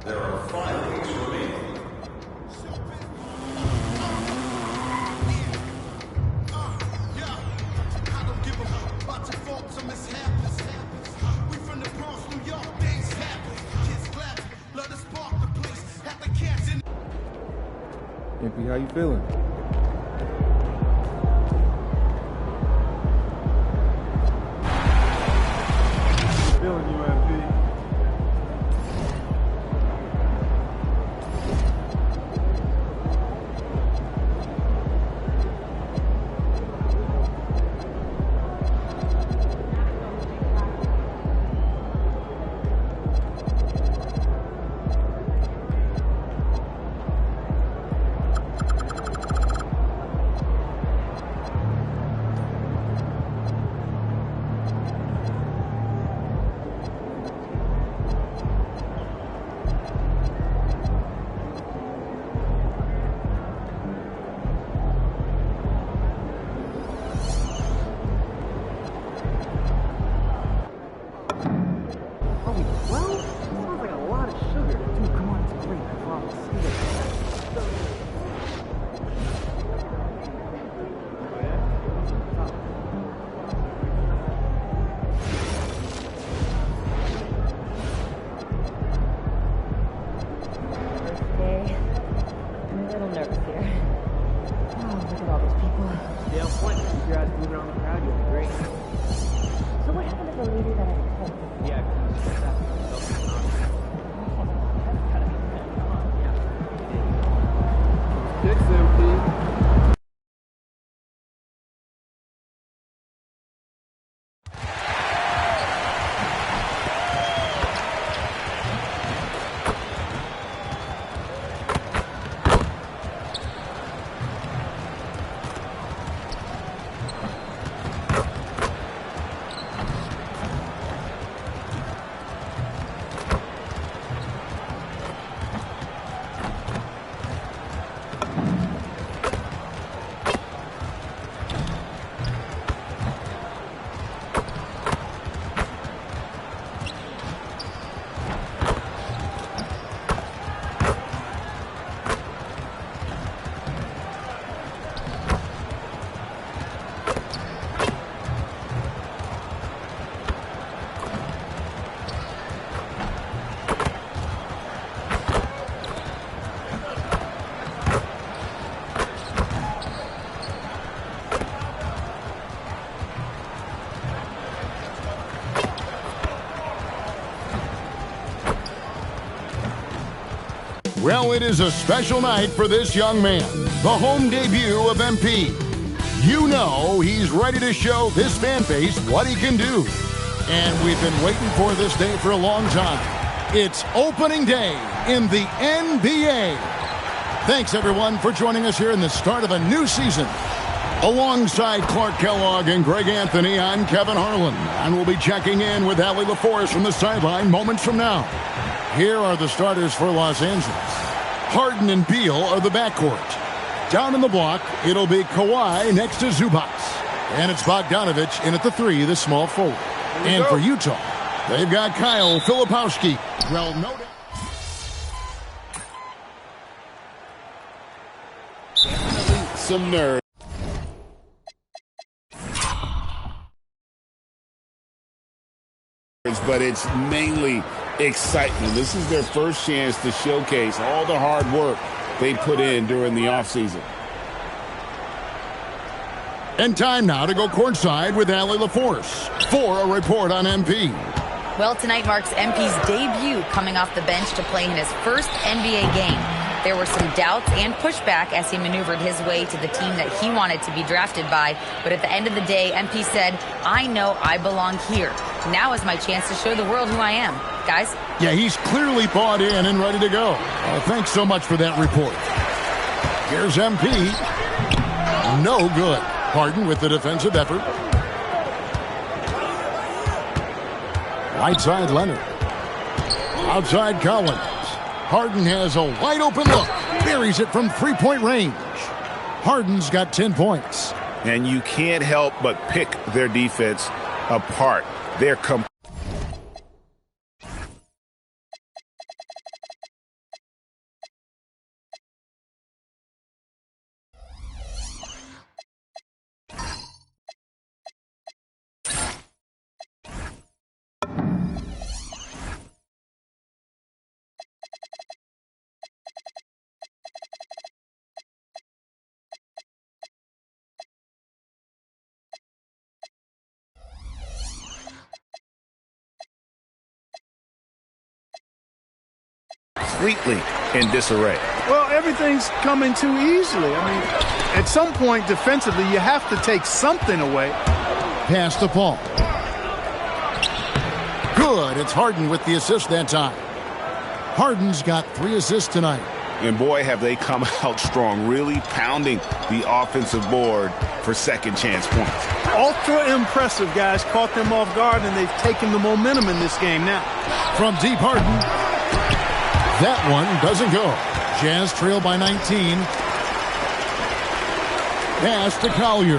There are 5 weeks remaining. MP, how you feeling? Feeling you, MP. Well, it is a special night for this young man, the home debut of MP. You know he's ready to show this fan base what he can do. And we've been waiting for this day for a long time. It's opening day in the NBA. Thanks, everyone, for joining us here in the start of a new season. Alongside Clark Kellogg and Greg Anthony, I'm Kevin Harlan, and we'll be checking in with Allie LaForce from the sideline moments from now. Here are the starters for Los Angeles. Harden and Beal are the backcourt. Down in the block, it'll be Kawhi next to Zubac. And it's Bogdanovich in at the 3, the small forward. And for Utah, they've got Kyle Filipowski. Well, no doubt. Some nerve. But it's mainly excitement. This is their first chance to showcase all the hard work they put in during the offseason. And time now to go courtside with Allie LaForce for a report on MP. Well, tonight marks MP's debut coming off the bench to play in his first NBA game. There were some doubts and pushback as he maneuvered his way to the team that he wanted to be drafted by. But at the end of the day, MP said, "I know I belong here. Now is my chance to show the world who I am." Guys? Yeah, he's clearly bought in and ready to go. Thanks so much for that report. Here's MP. No good. Harden with the defensive effort. Right side, Leonard. Outside, Collins. Harden has a wide open look. Buries it from three-point range. Harden's got 10 points. And you can't help but pick their defense apart. They're completely in disarray. Well, everything's coming too easily. I mean, at some point defensively, you have to take something away. Pass to Paul. Good. It's Harden with the assist that time. Harden's got 3 assists tonight. And boy, have they come out strong, really pounding the offensive board for second chance points. Ultra impressive, guys. Caught them off guard, and they've taken the momentum in this game now. From deep, Harden. That one doesn't go. Jazz trail by 19. Pass to Collier.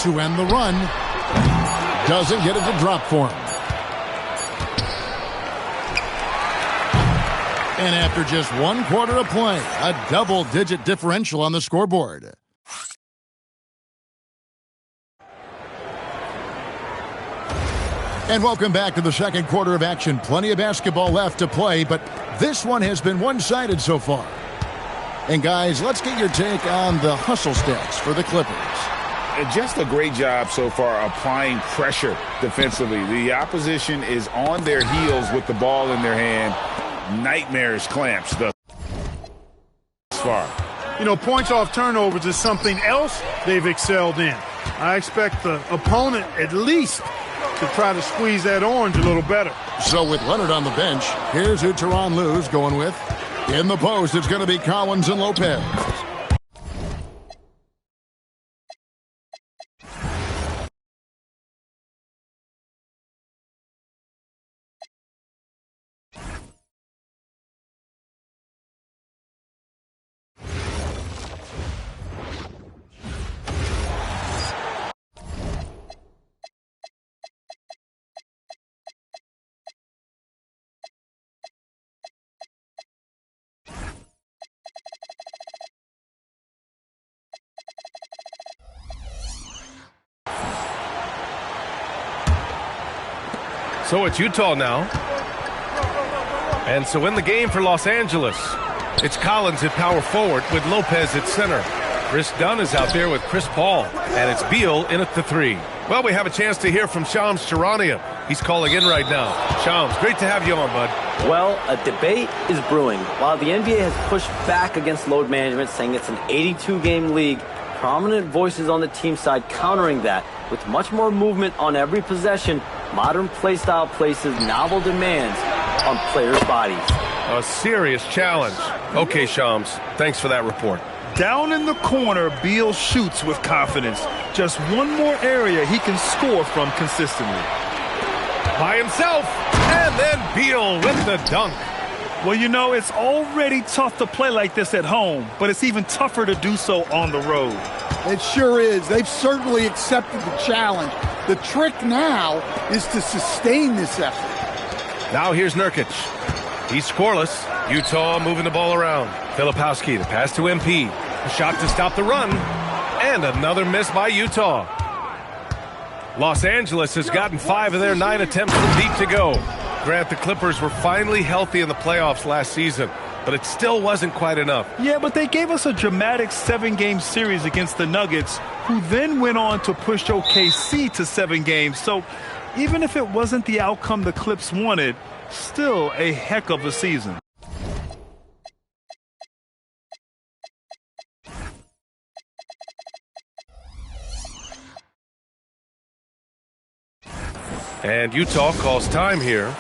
To end the run. Doesn't get it to drop for him. And after just 1 quarter of play, a double-digit differential on the scoreboard. And welcome back to the second quarter of action. Plenty of basketball left to play, but this one has been one-sided so far. And guys, let's get your take on the hustle stats for the Clippers. Just a great job so far applying pressure defensively. The opposition is on their heels with the ball in their hand. Nightmares clamps thus far. You know, points off turnovers is something else they've excelled in. I expect the opponent at least to try to squeeze that orange a little better. So with Leonard on the bench, here's who Tyronn Lue's going with. In the post, it's going to be Collins and Lopez. So it's Utah now. And so in the game for Los Angeles, it's Collins at power forward with Lopez at center. Chris Dunn is out there with Chris Paul. And it's Beal in at the 3. Well, we have a chance to hear from Shams Charania. He's calling in right now. Shams, great to have you on, bud. Well, a debate is brewing. While the NBA has pushed back against load management, saying it's an 82-game league, prominent voices on the team side countering that with much more movement on every possession. Modern play style places novel demands on players' bodies. A serious challenge. Okay, Shams, thanks for that report. Down in the corner, Beal shoots with confidence. Just one more area he can score from consistently. By himself, and then Beal with the dunk. Well, you know, it's already tough to play like this at home, but it's even tougher to do so on the road. It sure is. They've certainly accepted the challenge. The trick now is to sustain this effort. Now here's Nurkic. He's scoreless. Utah moving the ball around. Filipowski, the pass to MP. A shot to stop the run. And another miss by Utah. Los Angeles has gotten 5 of their 9 attempts from deep to go. Grant, the Clippers were finally healthy in the playoffs last season, but it still wasn't quite enough. Yeah, but they gave us a dramatic 7-game series against the Nuggets, who then went on to push OKC to 7 games. So even if it wasn't the outcome the Clips wanted, still a heck of a season. And Utah calls time here.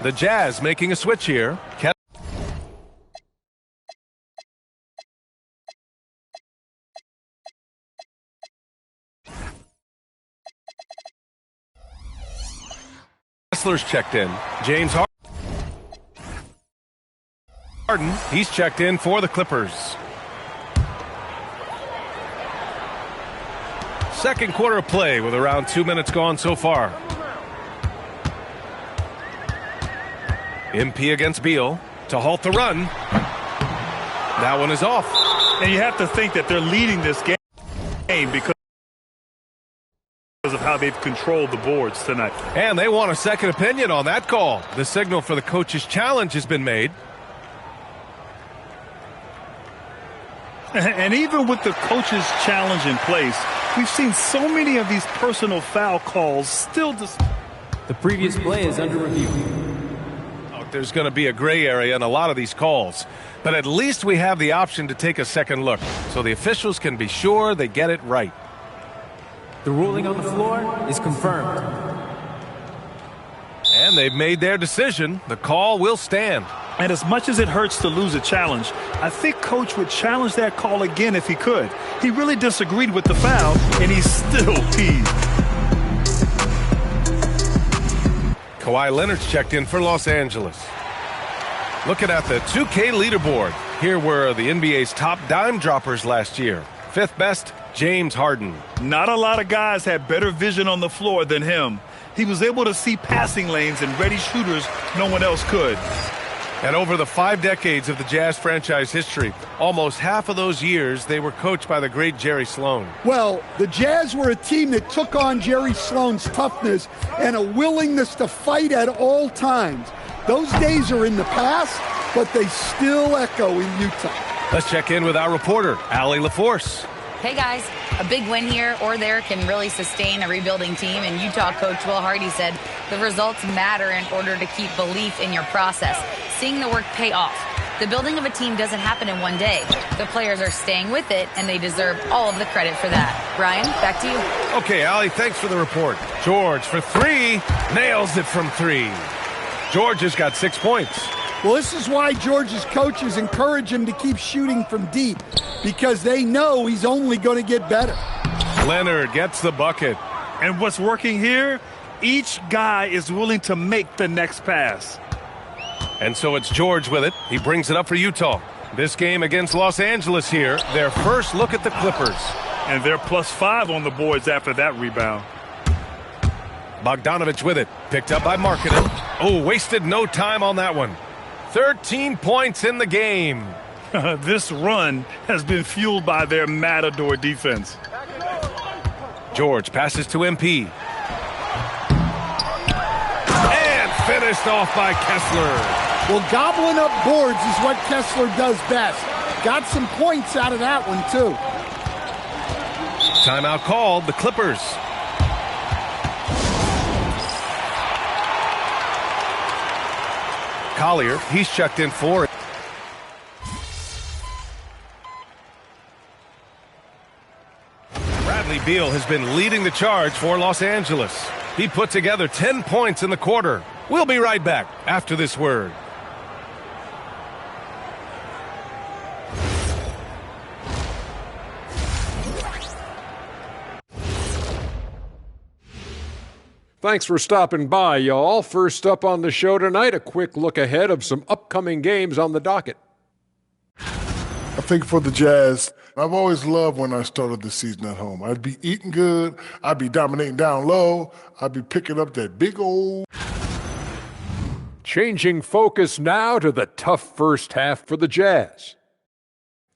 The Jazz making a switch here. Kessler's checked in. James Harden, he's checked in for the Clippers. Second quarter of play with around 2 minutes gone so far. MP against Beal to halt the run. That one is off. And you have to think that they're leading this game because of how they've controlled the boards tonight. And they want a second opinion on that call. The signal for the coach's challenge has been made. And even with the coach's challenge in place, we've seen so many of these personal foul calls still. The previous play is under review. There's going to be a gray area in a lot of these calls, but at least we have the option to take a second look so the officials can be sure they get it right. The ruling on the floor is confirmed. And they've made their decision. The call will stand. And as much as it hurts to lose a challenge, I think Coach would challenge that call again if he could. He really disagreed with the foul, and he's still peeved. Kawhi Leonard's checked in for Los Angeles. Looking at the 2K leaderboard, here were the NBA's top dime droppers last year. Fifth best, James Harden. Not a lot of guys had better vision on the floor than him. He was able to see passing lanes and ready shooters no one else could. And over the 5 decades of the Jazz franchise history, almost half of those years they were coached by the great Jerry Sloan. Well, the Jazz were a team that took on Jerry Sloan's toughness and a willingness to fight at all times. Those days are in the past, but they still echo in Utah. Let's check in with our reporter, Allie LaForce. Hey guys, a big win here or there can really sustain a rebuilding team, and Utah coach Will Hardy said the results matter in order to keep belief in your process, seeing the work pay off. The building of a team doesn't happen in one day. The players are staying with it, and they deserve all of the credit for that. Ryan, back to you. Okay, Allie, thanks for the report. George for 3, nails it from 3. George has got 6 points. Well, this is why George's coaches encourage him to keep shooting from deep, because they know he's only going to get better. Leonard gets the bucket. And what's working here, each guy is willing to make the next pass. And so it's George with it. He brings it up for Utah. This game against Los Angeles here, their first look at the Clippers. And they're +5 on the boards after that rebound. Bogdanovich with it. Picked up by Markkanen. Oh, wasted no time on that one. 13 points in the game. This run has been fueled by their Matador defense. George passes to MP. And finished off by Kessler. Well, gobbling up boards is what Kessler does best. Got some points out of that one, too. Timeout called, the Clippers. Collier, he's checked in for it. Bradley Beal has been leading the charge for Los Angeles. He put together 10 points in the quarter. We'll be right back after this word. Thanks for stopping by, y'all. First up on the show tonight, a quick look ahead of some upcoming games on the docket. I think for the Jazz, I've always loved when I started the season at home. I'd be eating good, I'd be dominating down low, I'd be picking up that big old... Changing focus now to the tough first half for the Jazz.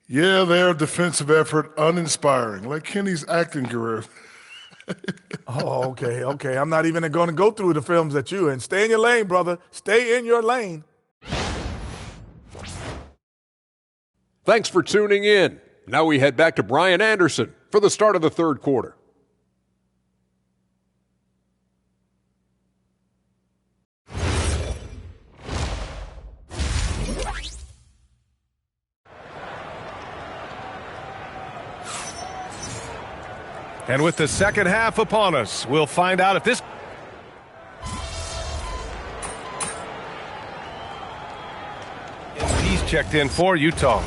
Yeah, their defensive effort, uninspiring, like Kenny's acting career. Oh, okay. I'm not even going to go through the films that you in. Stay in your lane, brother. Stay in your lane. Thanks for tuning in. Now we head back to Brian Anderson for the start of the third quarter. And with the second half upon us, we'll find out if this... checked in for Utah.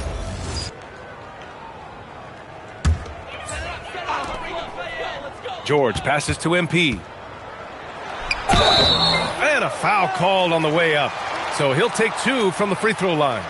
George passes to MP. And a foul called on the way up. So he'll take 2 from the free throw line.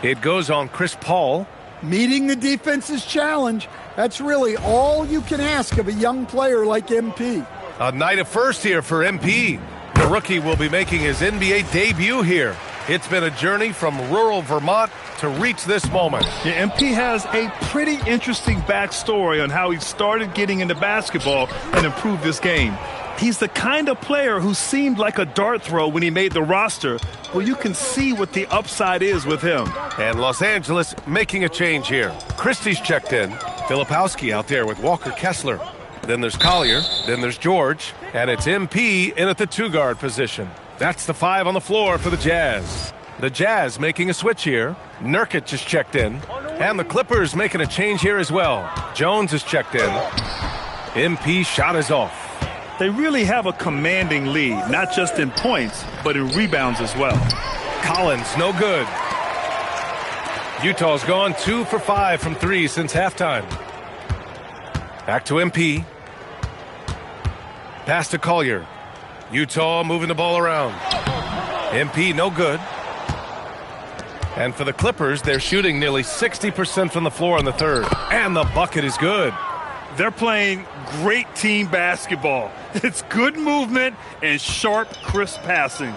It goes on Chris Paul. Meeting the defense's challenge. That's really all you can ask of a young player like MP. A night of first here for MP. The rookie will be making his NBA debut here. It's been a journey from rural Vermont to reach this moment. Yeah, MP has a pretty interesting backstory on how he started getting into basketball and improved this game. He's the kind of player who seemed like a dart throw when he made the roster. Well, you can see what the upside is with him. And Los Angeles making a change here. Christie's checked in. Filipowski out there with Walker Kessler. Then there's Collier. Then there's George. And it's MP in at the 2-guard position. That's the 5 on the floor for the Jazz. The Jazz making a switch here. Nurkic is checked in. And the Clippers making a change here as well. Jones is checked in. MP shot is off. They really have a commanding lead, not just in points, but in rebounds as well. Collins, no good. Utah's gone 2 for 5 from 3 since halftime. Back to MP. Pass to Collier. Utah moving the ball around. MP, no good. And for the Clippers, they're shooting nearly 60% from the floor in the third. And the bucket is good. They're playing great team basketball. It's good movement and sharp, crisp passing.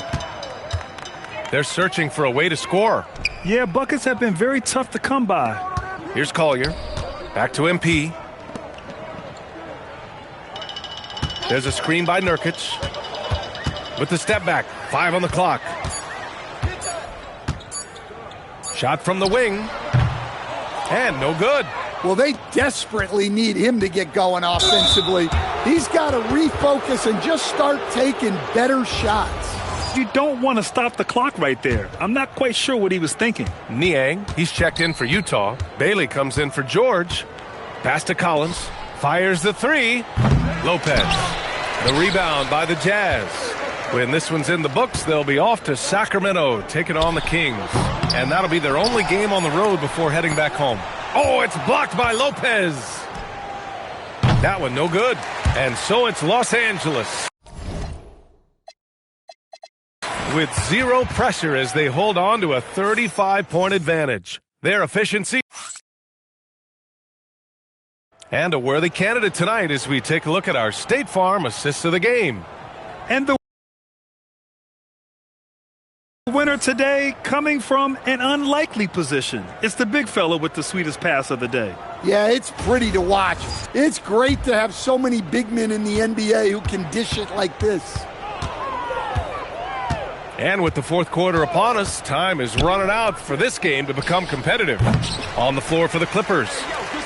They're searching for a way to score. Yeah, buckets have been very tough to come by. Here's Collier. Back to MP. There's a screen by Nurkic. With the step back. 5 on the clock. Shot from the wing. And no good. Well, they desperately need him to get going offensively. He's got to refocus and just start taking better shots. You don't want to stop the clock right there. I'm not quite sure what he was thinking. Niang, he's checked in for Utah. Bailey comes in for George. Pass to Collins. Fires the 3. Lopez. The rebound by the Jazz. When this one's in the books, they'll be off to Sacramento, taking on the Kings. And that'll be their only game on the road before heading back home. Oh, it's blocked by Lopez. That one no good. And so it's Los Angeles. With 0 pressure as they hold on to a 35-point advantage. Their efficiency. And a worthy candidate tonight as we take a look at our State Farm assists of the game. And the winner today coming from an unlikely position. It's the big fella with the sweetest pass of the day. Yeah, it's pretty to watch. It's great to have so many big men in the NBA who can dish it like this. And with the fourth quarter upon us, time is running out for this game to become competitive. On the floor for the Clippers,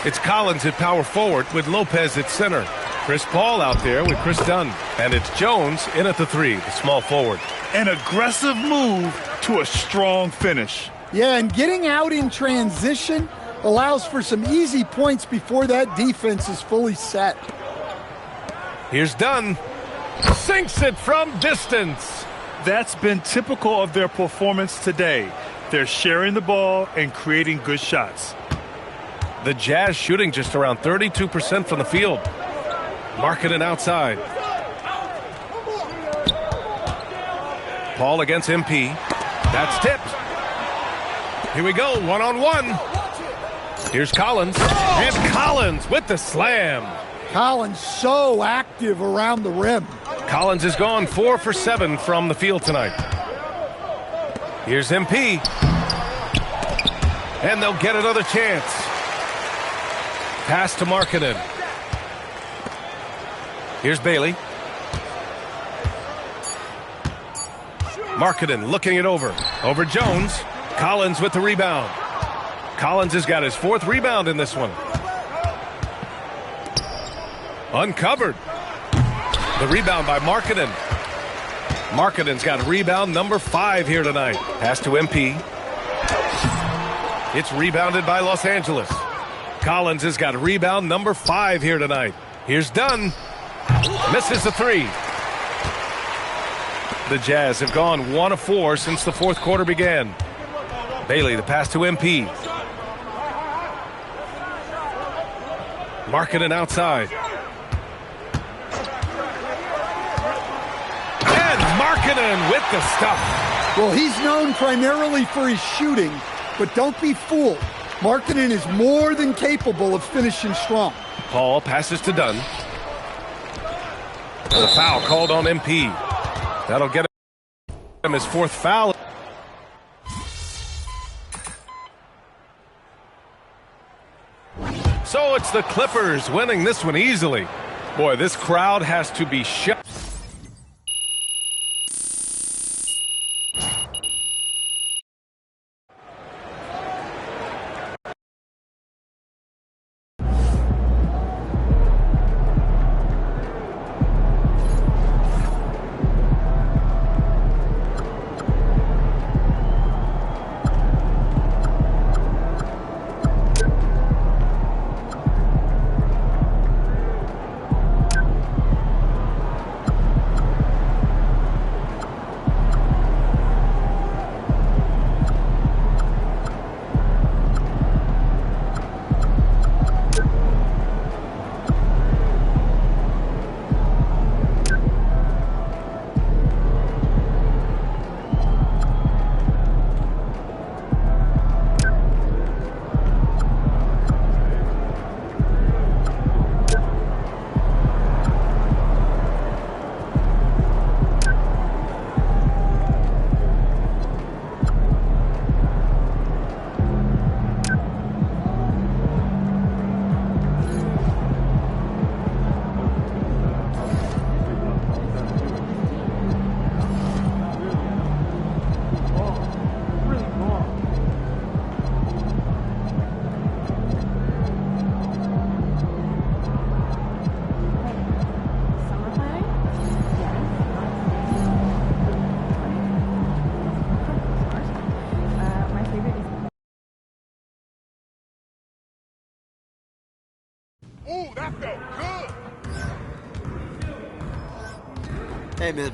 it's Collins at power forward with Lopez at center. Chris Paul out there with Chris Dunn. And it's Jones in at the 3, the small forward. An aggressive move to a strong finish. Yeah, and getting out in transition allows for some easy points before that defense is fully set. Here's Dunn. Sinks it from distance. That's been typical of their performance today. They're sharing the ball and creating good shots. The Jazz shooting just around 32% from the field. Markkanen outside. Paul against MP. That's tipped. Here we go, one-on-one. Here's Collins. And Collins with the slam. Collins so active around the rim. Collins has gone 4 for 7 from the field tonight. Here's MP. And they'll get another chance. Pass to Markkanen. Here's Bailey. Markkanen looking it over. Over Jones. Collins with the rebound. Collins has got his 4th rebound in this one. Uncovered. The rebound by Markkanen. Markkanen's got rebound number 5 here tonight. Pass to MP. It's rebounded by Los Angeles. Collins has got rebound number 5 here tonight. Here's Dunn. Misses the 3. The Jazz have gone 1 of 4 since the fourth quarter began. Bailey, the pass to MP. Markkanen outside. And Markkanen with the stop. Well, he's known primarily for his shooting, but don't be fooled. Markkanen is more than capable of finishing strong. Paul passes to Dunn. And the foul called on MP. That'll get him his fourth foul. So it's the Clippers winning this one easily. Boy, this crowd has to be shut. Ooh, that felt good. Hey, man.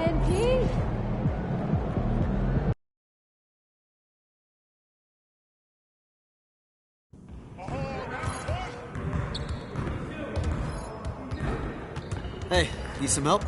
MP. Hey, need some help?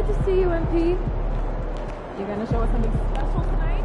Good to see you, MP. You gonna show us something special tonight?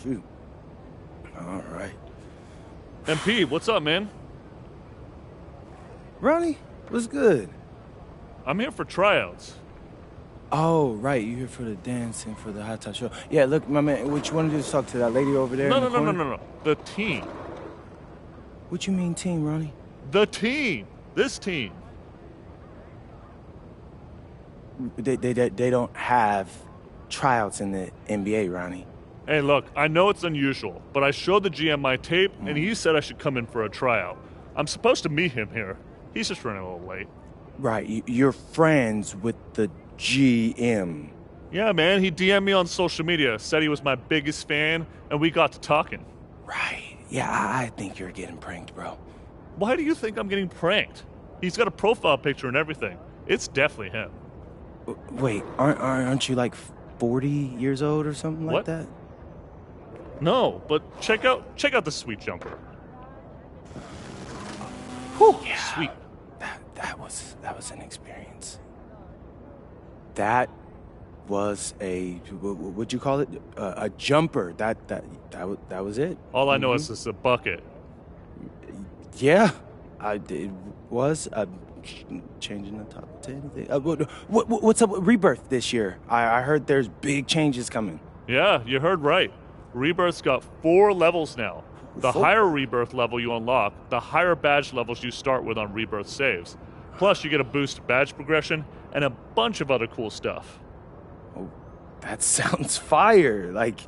Shoot. All right. MP, what's up, man? Ronnie, what's good? I'm here for tryouts. Oh, right. You here for the dance and for the hot top show. Yeah, look, my man, what you want to do is talk to that lady over there. No. The team. What you mean team, Ronnie? The team. This team. They don't have tryouts in the NBA, Ronnie. Hey, look, I know it's unusual, but I showed the GM my tape, and he said I should come in for a tryout. I'm supposed to meet him here. He's just running a little late. Right, you're friends with the GM. Yeah, man, he DM'd me on social media, said he was my biggest fan, and we got to talking. Right, yeah, I think you're getting pranked, bro. Why do you think I'm getting pranked? He's got a profile picture and everything. It's definitely him. Wait, aren't you like 40 years old or something like that? No, but check out the sweet jumper. Whew. Yeah. Sweet. That was an experience. That was what'd you call it? A jumper. That was it. All I know is it's a bucket. Yeah, it was. Changing the top 10 thing. What's up with Rebirth this year? I heard there's big changes coming. Yeah, you heard right. Rebirth's got 4 levels now. The higher rebirth level you unlock, the higher badge levels you start with on rebirth saves. Plus, you get a boost badge progression and a bunch of other cool stuff. Oh, that sounds fire. Like,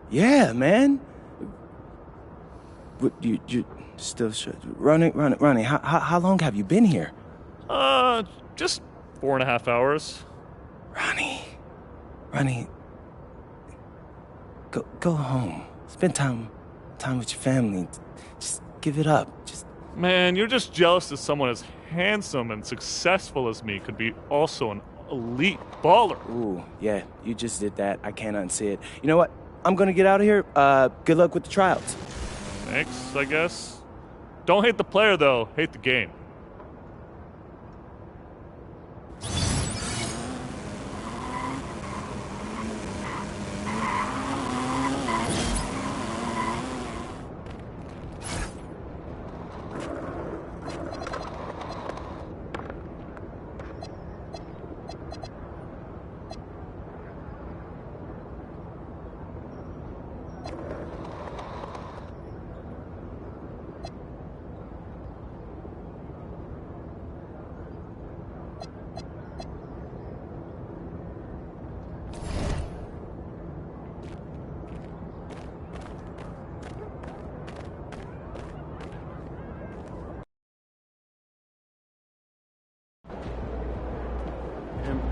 yeah, man. But you still should. Ronnie, how long have you been here? Just 4.5 hours. Ronnie, go home. Spend time with your family. Just give it up. Man, you're just jealous that someone as handsome and successful as me could be also an elite baller. Ooh, yeah, you just did that. I can't unsee it. You know what? I'm gonna get out of here. Good luck with the tryouts. Thanks, I guess. Don't hate the player, though. Hate the game.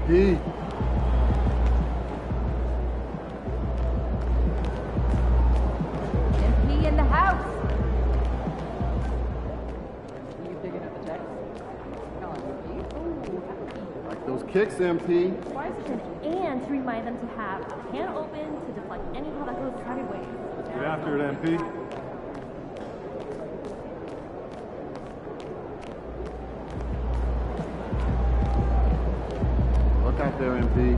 MP. MP in the house. You digging at the text? Like those kicks, MP. Why is it and to remind them to have a can open to deflect any ball that goes sideways. Get after it, MP. Look out there, MP.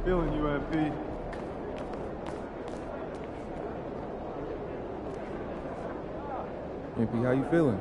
Feeling you, MP. MP, how you feeling?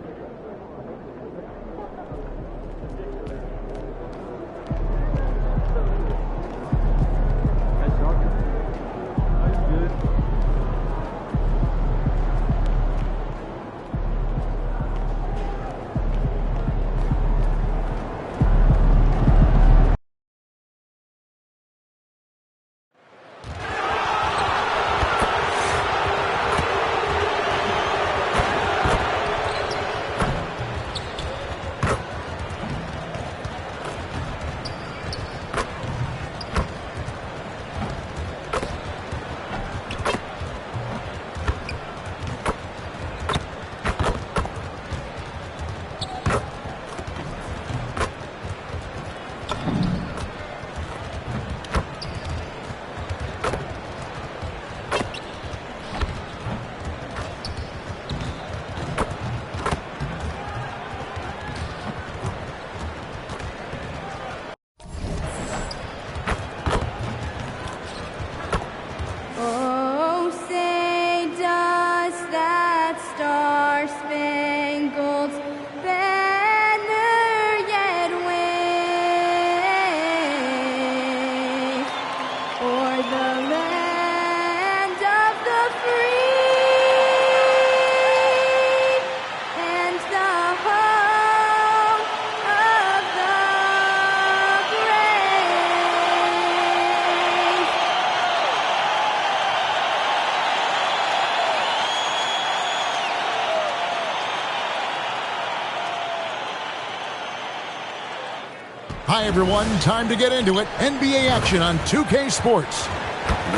Hi, everyone. Time to get into it. NBA action on 2K Sports.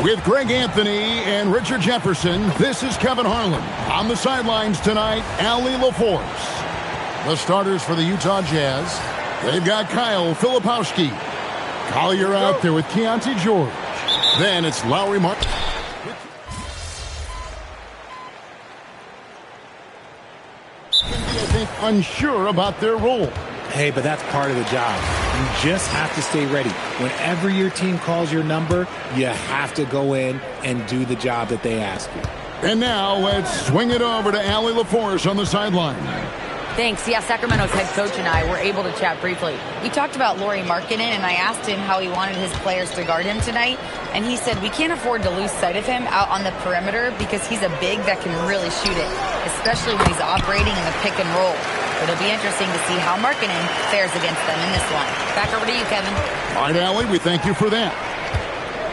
With Greg Anthony and Richard Jefferson, this is Kevin Harlan. On the sidelines tonight, Allie LaForce. The starters for the Utah Jazz, they've got Kyle Filipowski. Collier out there with Keontae George. Then it's Lowry Martin. I think unsure about their role. Hey, but that's part of the job. You just have to stay ready. Whenever your team calls your number, you have to go in and do the job that they ask you. And now let's swing it over to Allie LaForce on the sideline. Thanks. Yeah, Sacramento's head coach and I were able to chat briefly. We talked about Lauri Markkanen, and I asked him how he wanted his players to guard him tonight. And he said, we can't afford to lose sight of him out on the perimeter because he's a big that can really shoot it, especially when he's operating in the pick and roll. It'll be interesting to see how Markkanen fares against them in this one. Back over to you, Kevin. All right, Allie, we thank you for that.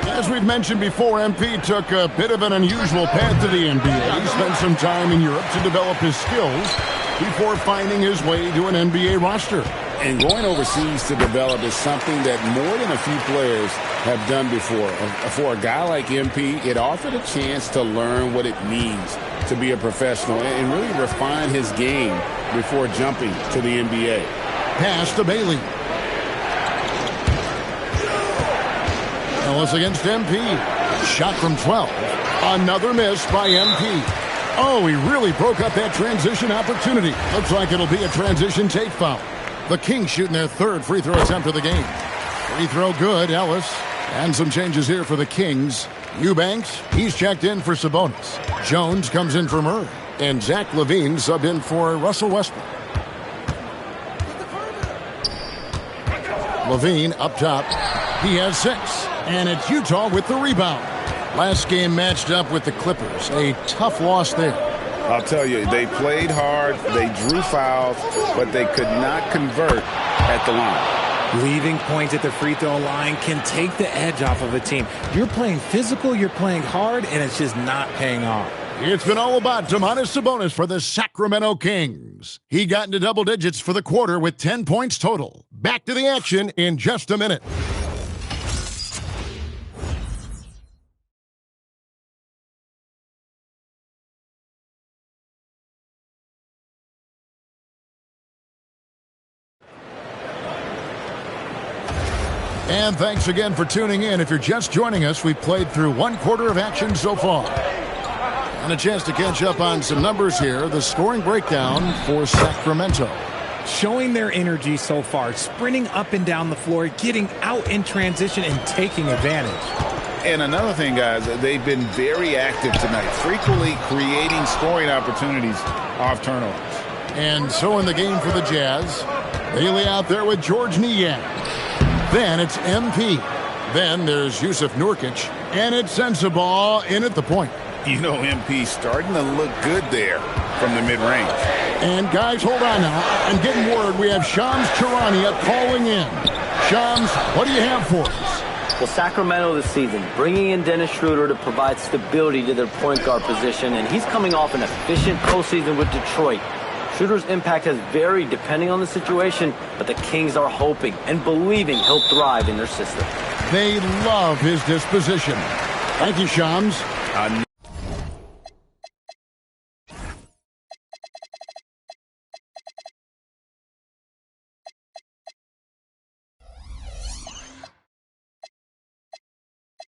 As we've mentioned before, MP took a bit of an unusual path to the NBA. He spent some time in Europe to develop his skills before finding his way to an NBA roster. And going overseas to develop is something that more than a few players have done before. For a guy like MP, it offered a chance to learn what it means to be a professional and really refine his game before jumping to the NBA. Pass to Bailey. Ellis against MP. Shot from 12. Another miss by MP. Oh, he really broke up that transition opportunity. Looks like it'll be a transition take foul. The Kings shooting their third free throw attempt of the game. Free throw good, Ellis. And some changes here for the Kings. Eubanks, he's checked in for Sabonis. Jones comes in for Murray. And Zach LaVine subbed in for Russell Westbrook. LaVine up top. He has 6. And it's Utah with the rebound. Last game matched up with the Clippers. A tough loss there. I'll tell you, they played hard, they drew fouls, but they could not convert at the line. Leaving points at the free throw line can take the edge off of a team. You're playing physical, you're playing hard, and it's just not paying off. It's been all about Domantas Sabonis for the Sacramento Kings. He got into double digits for the quarter with 10 points total. Back to the action in just a minute. And thanks again for tuning in. If you're just joining us, we've played through one quarter of action so far. And a chance to catch up on some numbers here. The scoring breakdown for Sacramento. Showing their energy so far, sprinting up and down the floor, getting out in transition and taking advantage. And another thing, guys, they've been very active tonight, frequently creating scoring opportunities off turnovers. And so in the game for the Jazz, Bailey out there with George Niang. Then it's MP. Then there's Yusuf Nurkic. And it's Sensabaugh in at the point. You know, MP starting to look good there from the mid-range. And guys, hold on now. I'm getting word we have Shams Charania calling in. Shams, what do you have for us? Well, Sacramento this season, bringing in Dennis Schroeder to provide stability to their point guard position, and he's coming off an efficient postseason with Detroit. Schroeder's impact has varied depending on the situation, but the Kings are hoping and believing he'll thrive in their system. They love his disposition. Thank you, Shams.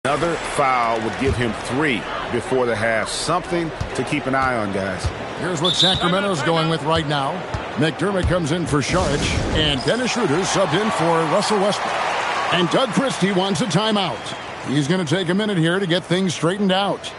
Another foul would give him 3 before the half. Something to keep an eye on, guys. Here's what Sacramento's going with right now. McDermott comes in for Saric, and Dennis Schroeder subbed in for Russell Westbrook. And Doug Christie wants a timeout. He's going to take a minute here to get things straightened out.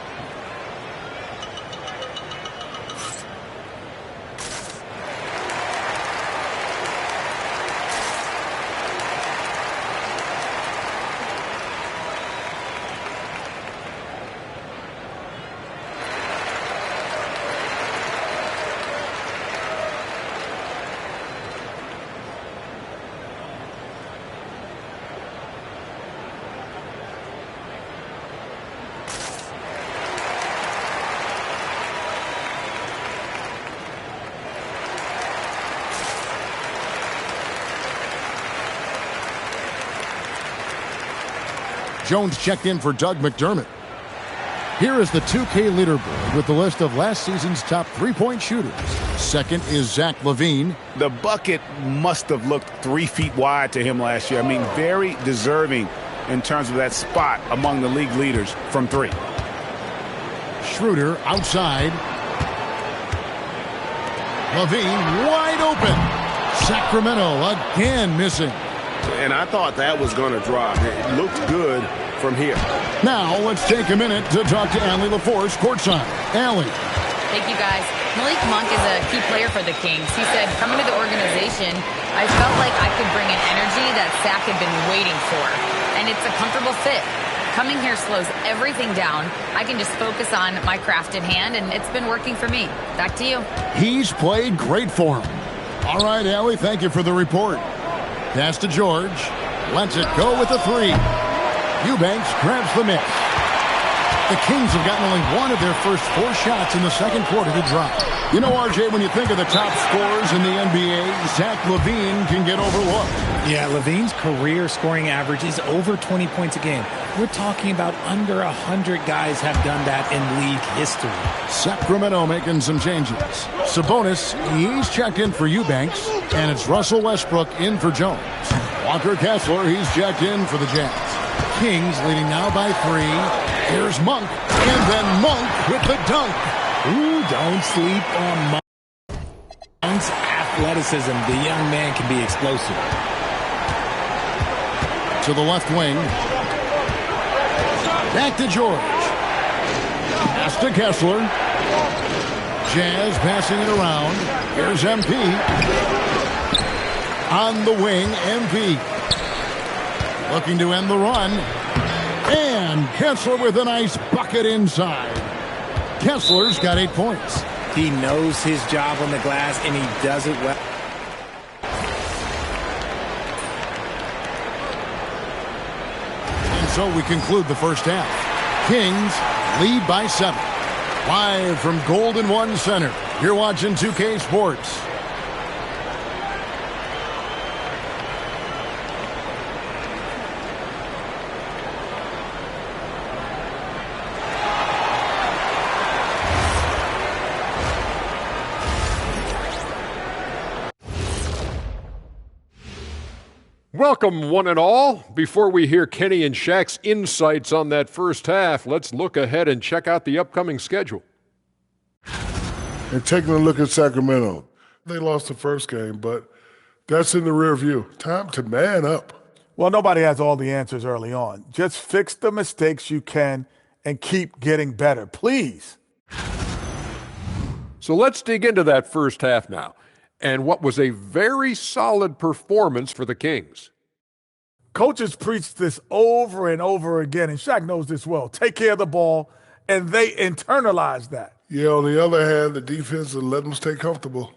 Jones checked in for Doug McDermott. Here is the 2K leaderboard with the list of last season's top three-point shooters. Second is Zach LaVine. The bucket must have looked 3 feet wide to him last year. I mean, very deserving in terms of that spot among the league leaders from 3. Schroeder outside. LaVine wide open. Sacramento again missing. And I thought that was going to drop. It looked good from here. Now let's take a minute to talk to Allie LaForce courtside. Allie. Thank you, guys. Malik Monk is a key player for the Kings. He said, coming to the organization, I felt like I could bring an energy that Sac had been waiting for. And it's a comfortable fit. Coming here slows everything down. I can just focus on my craft in hand, and it's been working for me. Back to you. He's played great for him. All right, Allie, thank you for the report. Pass to George. Lets it go with a three. Eubanks grabs the miss. The Kings have gotten only one of their first 4 shots in the second quarter to drop. You know, RJ, when you think of the top scorers in the NBA, Zach LaVine can get overlooked. Yeah, LaVine's career scoring average is over 20 points a game. We're talking about under 100 guys have done that in league history. Sacramento making some changes. Sabonis, he's checked in for Eubanks, and it's Russell Westbrook in for Jones. Walker Kessler, he's checked in for the Jazz. Kings leading now by 3. Here's Monk, and then Monk with the dunk. Ooh, don't sleep on Monk's athleticism. The young man can be explosive. To the left wing. Back to George. Pass to Kessler. Jazz passing it around. Here's MP. On the wing, MP. Looking to end the run. And Kessler with a nice bucket inside. Kessler's got 8 points. He knows his job on the glass, and he does it well. And so we conclude the first half. Kings lead by 7. Live from Golden One Center. You're watching 2K Sports. Welcome, one and all. Before we hear Kenny and Shaq's insights on that first half, let's look ahead and check out the upcoming schedule. And taking a look at Sacramento, they lost the first game, but that's in the rear view. Time to man up. Well, nobody has all the answers early on. Just fix the mistakes you can and keep getting better, please. So let's dig into that first half now, and what was a very solid performance for the Kings. Coaches preach this over and over again, and Shaq knows this well. Take care of the ball, and they internalize that. Yeah, on the other hand, the defense will let them stay comfortable.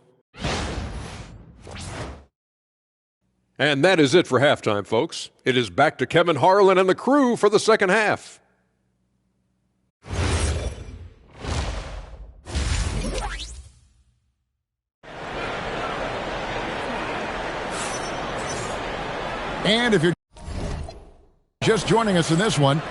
And that is it for halftime, folks. It is back to Kevin Harlan and the crew for the second half. And if you're just joining us in this one,